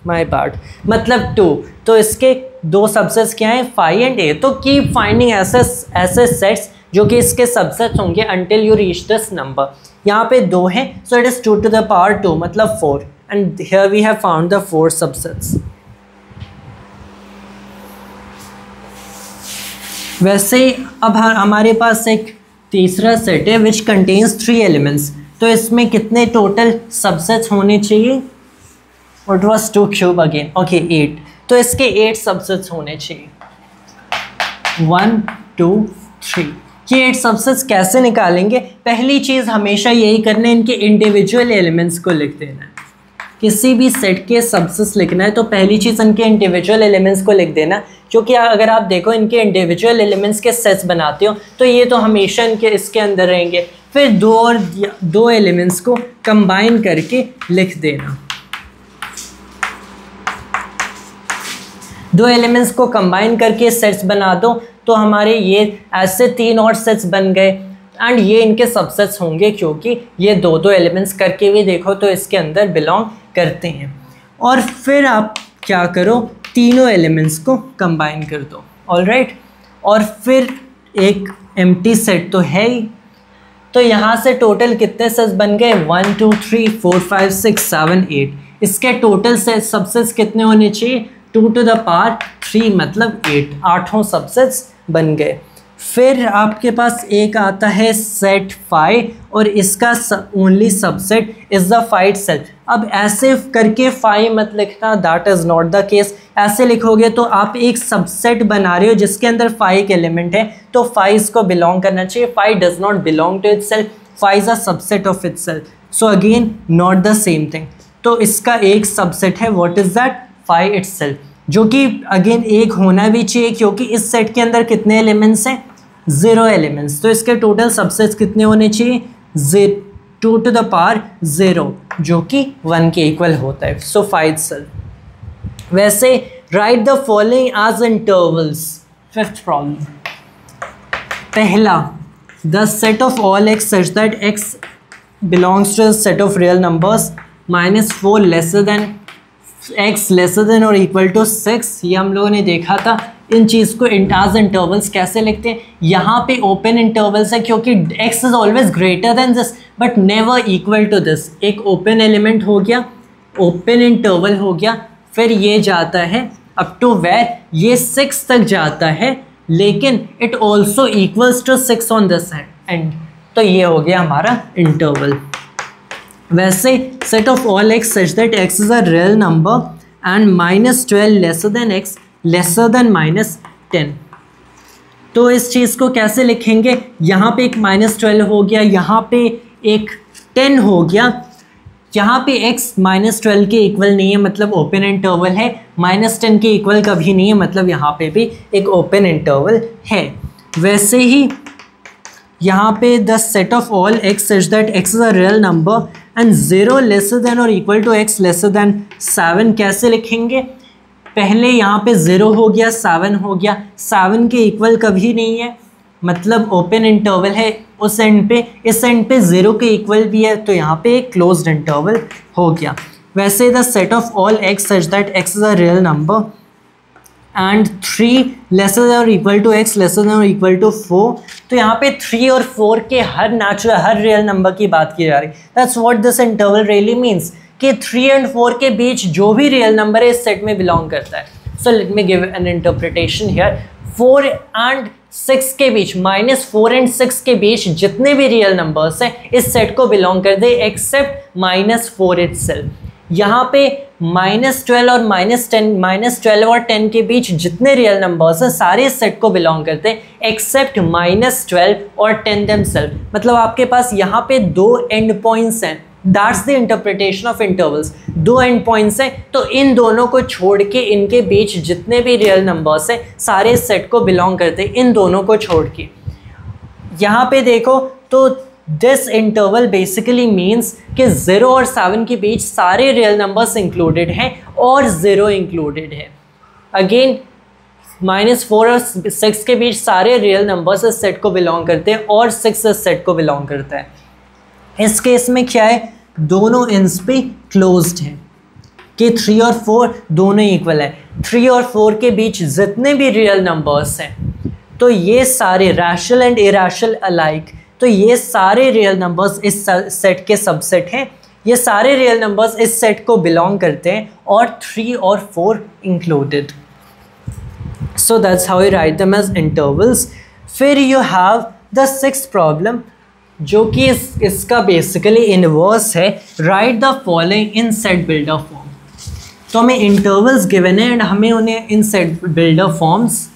माई पार्ट, मतलब 2. तो इसके 2 सबसेट्स क्या हैं, 5 एंड ए. तो कीप फाइंडिंग ऐसे सेट्स जो कि इसके सबसेट्स होंगे until you reach this number. यहाँ पे 2 हैं, so it is 2 to the power 2, मतलब 4. And here we have found the 4 subsets. वैसे अब हमारे पास एक तीसरा सेट है विच कंटेन्स 3 एलिमेंट्स. तो इसमें कितने टोटल सबसेट्स होने चाहिए? It was 2 cube again. Okay, 8. तो इसके 8 सबसेट्स होने चाहिए. 1, 2, 3. ये 8 सबसेट्स कैसे निकालेंगे? पहली चीज़ हमेशा यही करना है, इनके इंडिविजुअल एलिमेंट्स को लिख देना है. किसी भी सेट के सबसेट्स लिखना है तो पहली चीज़ इनके इंडिविजुअल एलिमेंट्स को लिख देना, क्योंकि अगर आप देखो इनके इंडिविजुअल एलिमेंट्स के सेट्स बनाते हो तो ये तो हमेशा इनके इसके अंदर रहेंगे। फिर दो एलिमेंट्स को कंबाइन करके लिख देना, दो एलिमेंट्स को कंबाइन करके सेट्स बना दो तो हमारे ये ऐसे 3 और सेट्स बन गए एंड ये इनके सबसेट्स होंगे क्योंकि ये दो एलिमेंट्स करके भी देखो तो इसके अंदर बिलोंग करते हैं। और फिर आप क्या करो, तीनों एलिमेंट्स को कंबाइन कर दो, ऑलराइट। और फिर एक एम्प्टी सेट तो है ही, तो यहाँ से टोटल कितने सेट्स बन गए, 1 2 3 4 5 6 7 8। इसके टोटल सेट सबसेट्स कितने होने चाहिए, 2 to the power 3 मतलब 8, 8 सबसेट्स बन गए। फिर आपके पास एक आता है सेट फाई और इसका only subset is the phi set. अब ऐसे करके फाई मत लिखना, that is not the case. ऐसे लिखोगे तो आप एक सबसेट बना रहे हो जिसके अंदर फाई एक एलिमेंट है, तो फाई इसको बिलोंग करना चाहिए। Phi does not belong to itself, phi is a subset of itself, so again not the same thing. तो इसका एक सबसेट है, what is that, phi itself, जो कि अगेन एक होना भी चाहिए क्योंकि इस सेट के अंदर कितने एलिमेंट्स हैं, 0 एलिमेंट्स। तो इसके टोटल सबसेट्स कितने होने चाहिए, 2 to the power 0 जो कि 1 के इक्वल होता है। So phi itself. वैसे write the following as intervals. Fifth problem, पहला, the set of all x such that x belongs to the set of real numbers -4 lesser than x lesser than और equal to 6। ये हम लोगों ने देखा था। इन चीज़ को एज इंटरवल्स कैसे लिखते हैं, यहाँ पे ओपन इंटरवल्स है क्योंकि x is always greater than this but never equal to this. एक ओपन एलिमेंट हो गया, ओपन इंटरवल हो गया, फिर ये जाता है अप टू वेयर, ये 6 तक जाता है लेकिन it also equals to 6 on this end. तो ये हो गया हमारा इंटरवल। वैसे set of all x such that x is a real number and -12 lesser than x lesser than -10। तो इस चीज़ को कैसे लिखेंगे, यहाँ पे एक -12 हो गया, यहाँ पे एक 10 हो गया, यहाँ पे x -12 के इक्वल नहीं है मतलब ओपन इंटरवल है, -10 के इक्वल कभी नहीं है मतलब यहाँ पे भी एक ओपन इंटरवल है। वैसे ही यहाँ पे the set of all x such that x is a real number and 0 lesser than और equal to x lesser than 7 कैसे लिखेंगे, पहले यहाँ पे 0 हो गया, 7 हो गया, 7 के इक्वल कभी नहीं है मतलब ओपन इंटरवल है उस एंड पे, इस एंड पे 0 के इक्वल भी है तो यहाँ पे एक क्लोज्ड इंटरवल हो गया। वैसे the set of all x such that x is a real number and 3 lesser than और equal to x lesser than और इक्वल टू 4। तो यहाँ पे 3 और 4 के हर नेचुरल हर रियल नंबर की बात की जा रही। That's what this interval really means कि 3 एंड 4 के बीच जो भी रियल नंबर है इस सेट में बिलोंग करता है। So let me give an interpretation here. 4 and 6 के बीच, -4 एंड 6 के बीच जितने भी रियल नंबर्स हैं इस सेट को बिलोंग कर दे एक्सेप्ट -4 इटसेल्फ। यहाँ पे -12 और -12 और 10 के बीच जितने रियल नंबर्स हैं सारे इस सेट को बिलोंग करते हैं एक्सेप्ट -12 और 10 देमसेल्फ। मतलब आपके पास यहाँ पे 2 एंड पॉइंट्स हैं, that's the interpretation of intervals. 2 and points हैं तो इन दोनों को छोड़ के इनके बीच जितने भी रियल नंबर्स हैं सारे इस सेट को बिलोंग करते हैं, इन दोनों को छोड़ के। यहाँ पे देखो तो दिस इंटरवल बेसिकली मीन्स कि 0 और 7 के बीच सारे रियल नंबर्स इंक्लूडेड हैं और 0 इंक्लूडेड है। अगेन -4 और 6 के बीच सारे रियल नंबर्स इस सेट को बिलोंग करते हैं और 6 इस सेट को बिलोंग करता है। इस केस में क्या है, दोनों एंड्स पे क्लोज्ड हैं कि 3 और 4 दोनों इक्वल है। 3 और 4 के बीच जितने भी रियल नंबर्स हैं तो ये सारे रैशनल एंड इरैशनल अलाइक, तो ये सारे रियल नंबर्स इस सेट के सबसेट हैं। ये सारे रियल नंबर्स इस सेट को बिलोंग करते हैं और 3 और 4 included. So that's how you write them as intervals. फिर you have the 6th problem जो कि इसका बेसिकली इनवर्स है, write the following in set builder form. तो हमें इंटरवल्स गिवन है एंड हमें उन्हें इन सेट बिल्डर फॉर्म्स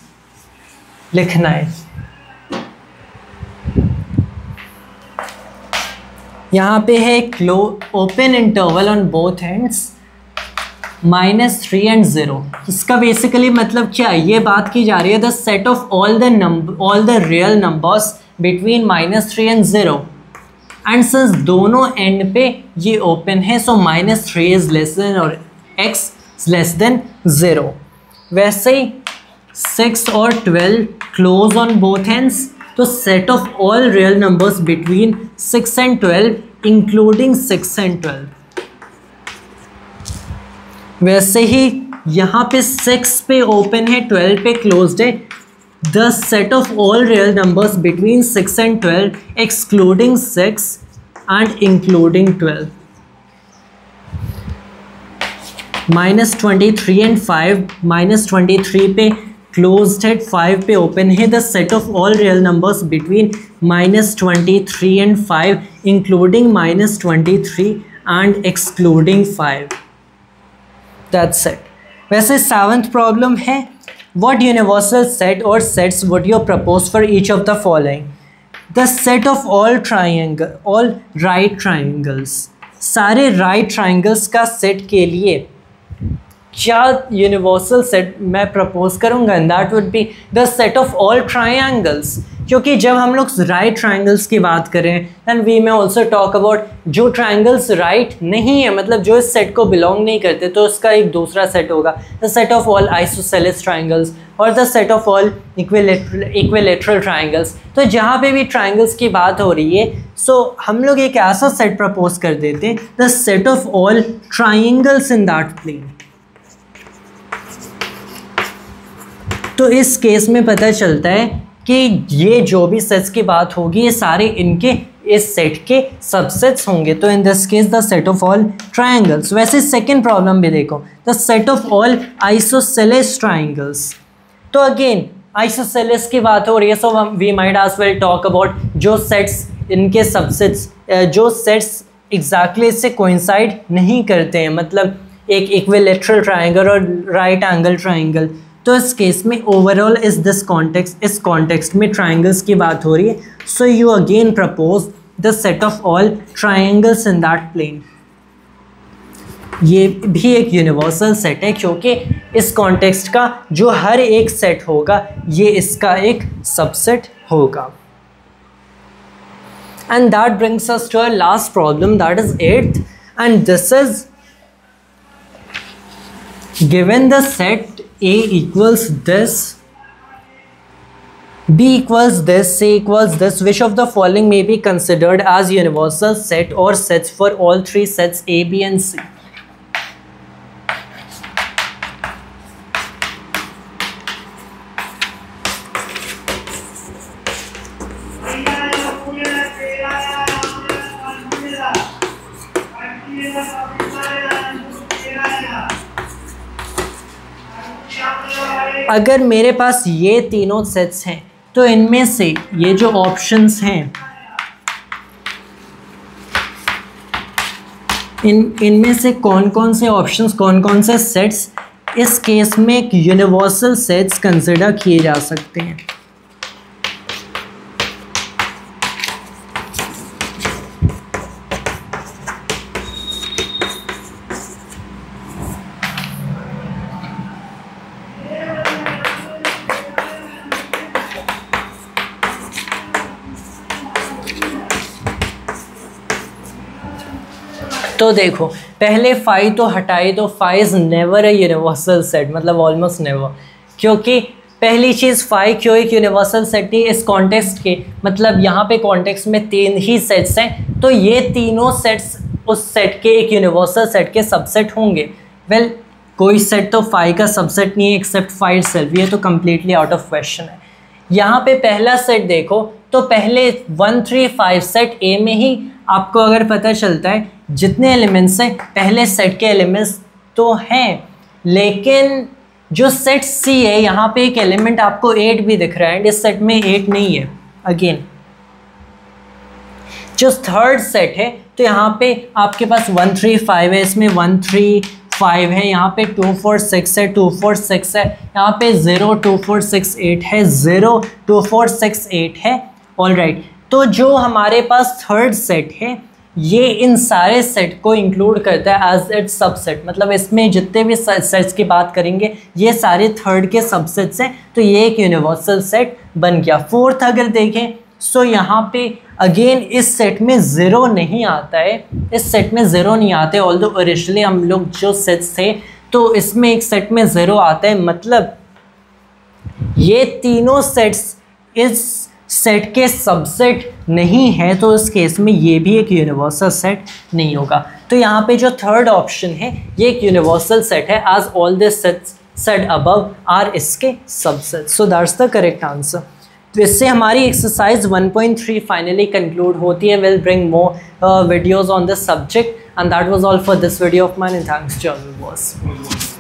लिखना है। यहाँ पे है open interval on both ends -3 and 0। इसका बेसिकली मतलब क्या है, ये बात की जा रही है the set of all the real numbers between -3 and 0, and since दोनों एंड पे ये ओपन है सो -3 इज लेस देन और x लेस देन 0। वैसे ही 6 और 12 क्लोज ऑन बोथ एंड्स, तो set of all real numbers between 6 and 12 including 6 and 12। वैसे ही यहाँ पे 6 पे ओपन है, 12 पे क्लोज्ड है। The set of all real numbers between 6 and 12 excluding 6 and including 12। -23 and 5, -23 पे क्लोज्ड है, 5 पे ओपन है। The set of all real numbers between -23 and 5 including -23 and excluding 5। That's it. वैसे 7th प्रॉब्लम है, what universal set और sets would you propose for each of the following? The set of all right triangles, सारे right triangles का set के लिए क्या universal set मैं propose करूँगा? That would be the set of all triangles, क्योंकि जब हम लोग राइट ट्राइंगल्स की बात करें दैन वी में ऑल्सो टॉक अबाउट जो ट्राइंगल्स राइट नहीं है, मतलब जो इस सेट को बिलोंग नहीं करते, तो उसका एक दूसरा सेट होगा the set of all isosceles triangles और the set of all equilateral triangles. तो जहाँ पे भी ट्राइंगल्स की बात हो रही है सो हम लोग एक ऐसा सेट प्रपोज कर देते हैं the set of all triangles in that plane. तो इस केस में पता चलता है कि ये जो भी सेट्स की बात होगी ये सारे इनके इस सेट के सबसेट्स होंगे। तो in this case the set of all triangles. वैसे सेकंड प्रॉब्लम भी देखो, the set of all isosceles triangles. तो अगेन आइसोसेलेस की बात हो रही है, so we might as well talk about जो सेट्स इनके सबसेट्स, जो सेट्स एग्जैक्टली इससे कोइंसाइड नहीं करते हैं, मतलब एक इक्विलेटरल ट्राइंगल और राइट एंगल ट्राइंगल। तो इस केस में ओवरऑल इस कॉन्टेक्स्ट में ट्राइंगल्स की बात हो रही है, so you again propose the set of all triangles in that plane. ये भी एक यूनिवर्सल सेट है क्योंकि इस कॉन्टेक्स्ट का जो हर एक सेट होगा ये इसका एक सबसेट होगा। And that brings us to our last problem, that is 8th, and this is given the set A equals this, B equals this, C equals this, which of the following may be considered as universal set or sets for all three sets A, B and C? अगर मेरे पास ये तीनों sets हैं तो इनमें से ये जो ऑप्शंस हैं इनमें से कौन कौन से ऑप्शंस, कौन कौन से सेट्स इस केस में एक यूनिवर्सल सेट्स कंसिडर किए जा सकते हैं? तो देखो पहले फाई तो हटाई, तो phi is never a universal set, मतलब ऑलमोस्ट नेवर, क्योंकि पहली चीज़ फाई क्यों एक यूनिवर्सल सेट नहीं इस कॉन्टेक्स्ट के, मतलब यहाँ पे कॉन्टेक्स्ट में 3 ही सेट्स हैं, तो ये तीनों सेट्स उस सेट के एक यूनिवर्सल सेट के सबसेट होंगे। वेल कोई सेट तो फाई का सबसेट नहीं है एक्सेप्ट फाई इटसेल्फ, ये तो कम्प्लीटली आउट ऑफ क्वेश्चन है। यहाँ पे पहला सेट देखो तो पहले 1 3 5 सेट ए में ही आपको अगर पता चलता है जितने एलिमेंट्स हैं पहले सेट के एलिमेंट्स तो हैं, लेकिन जो सेट सी है यहाँ पे एक एलिमेंट आपको 8 भी दिख रहा है एंड इस सेट में 8 नहीं है। अगेन जो थर्ड सेट है तो यहाँ पे आपके पास 1 3 5 है, इसमें 1 3 5 है, यहाँ पे 2 4 6 है, 2 4 6 है, यहाँ पे 0 2 4 6 8 है, 0 2 4 6 8 है। ऑल राइट, तो जो हमारे पास थर्ड सेट है ये इन सारे सेट को इंक्लूड करता है एज इट्स सबसेट, मतलब इसमें जितने भी सेट्स की बात करेंगे ये सारे थर्ड के सबसेट्स हैं, तो ये एक यूनिवर्सल सेट बन गया। फोर्थ अगर देखें सो यहाँ पे अगेन इस सेट में ज़ीरो नहीं आता है, इस सेट में ज़ीरो नहीं आते, ऑल्दो ओरिजिनली हम लोग जो सेट्स थे तो इसमें एक सेट में ज़ीरो आता है, मतलब ये तीनों सेट्स इस सेट के सबसेट नहीं है, तो इस केस में ये भी एक यूनिवर्सल सेट नहीं होगा। तो यहाँ पे जो थर्ड ऑप्शन है ये एक यूनिवर्सल सेट है, as all this sets set above are इसके subset. So that's the correct answer. तो इससे हमारी एक्सरसाइज 1.3 फाइनली कंक्लूड होती है। Will bring more videos on this subject and that was all for this video of mine, and thanks to all viewers.